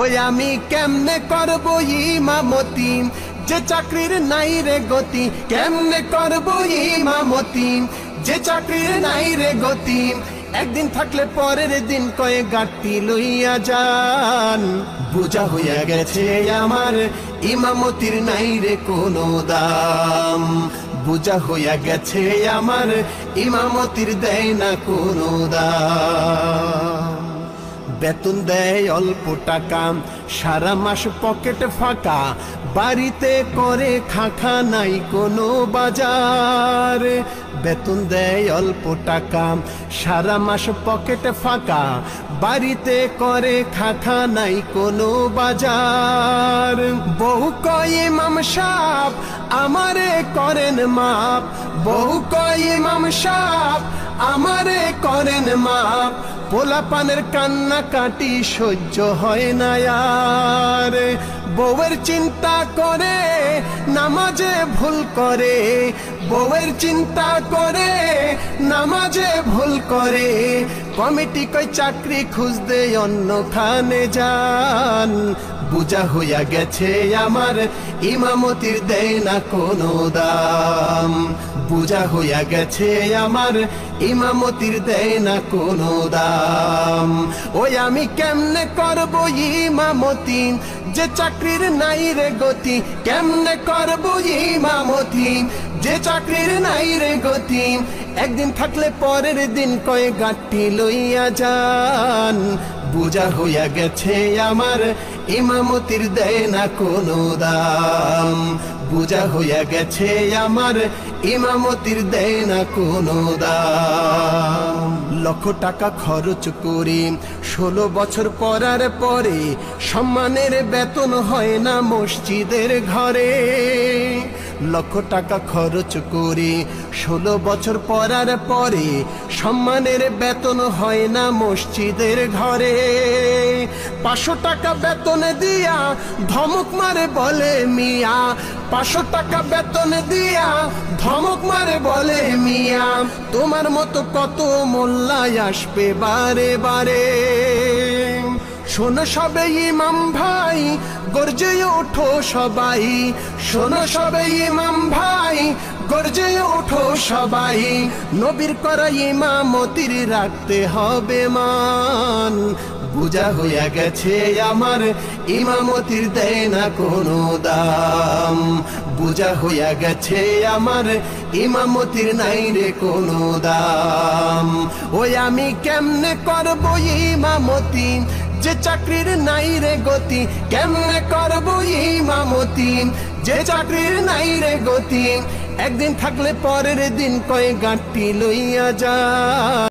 ওই আমি কেমনে করব ইমামতি যে চাকরির নাই রে গতি, কেমনে করব ইমামতি যে চাকরির নাই রে গতি। একদিন থাকলে পরের দিন কয়ে গাঁটটি লইয়া যান, বোঝা হইয়া গেছে আমার ইমামতির নাই রে কোনো দাম। বোঝা হইয়া গেছে আমার ইমামতির দেয় না কোনো দাম। বেতন দেয় অল্প টাকা, সারা মাস পকেট ফাঁকা, বাড়িতে করে খাখা নাই কোনো বাজার। বেতন দেয় অল্প টাকা, সারা মাস পকেট ফাঁকা, বাড়িতে করে খাখা নাই কোনো বাজার। বউ কয় ইমাম সাহেব আমারে করেন মাপ, বউ কয় ইমাম সাহেব আমারে করেন মাপ। পোলা পানের কান্না কাটি সহ্য হয় না আর, বউয়ের চিন্তা করে নামাজে ভুল করে, বউয়ের চিন্তা করে নামাজে ভুল করে। কমিটি কই চাকরি খুঁজতে অন্যখানে যান, বোঝা হইয়া গেছে আমার ইমামতির দেয় না কোনো দাম। বোঝা হইয়া গেছে আমার ইমামতির দেয় না কোনো দাম। ওই আমি কেমনে করব ইমামতি যে চাকরির নাই রে গতি, কেমনে করব ইমামতি যে চাকরির নাই রে গতি। একদিন থাকলে পরের দিন কয়ে গাঁটটি লইয়া যান, বোঝা হইয়া গেছে আমার ইমামতির দেয় না কোনো দাম। বোঝা হইয়া গেছে আমার ইমামতির দেয় না কোনো দাম। লক্ষ টাকা খরচ করি 16 বছর পড়ার পরে, সম্মানের বেতন হয় না মসজিদের ঘরে। লক্ষ টাকা খরচ করি 16 বছর পড়ার পরে, সম্মানের বেতন হয় না মসজিদের ঘরে। 500 টাকা বেতন দিয়া ধমক মারে বলে মিয়া, 500 টাকা বেতন দিয়া ধমক মারে বলে মিয়া। তোমার মতো কত মোল্লাই আসবে বারে বারে। শোনো সবে ইমাম ভাই গর্জে ওঠো সবাই, শোনো সবে ইমাম ভাই গর্জে ওঠো সবাই। নবীর করা ইমামতির রাখতে হবে মান, বোঝা হইয়া গেছে আমার ইমামতির দেয় না কোনো দাম। বোঝা হইয়া গেছে আমার ইমামতির নাই রে কোনো দাম। ওই আমি কেমনে করব ইমামতি যে চাকরির নাই রে গতি, কেমনে করব ইমামতি যে চাকরির নাই রে গতি। একদিন থাকলে পরের দিন কয়ে গাঁটটি লইয়া যা।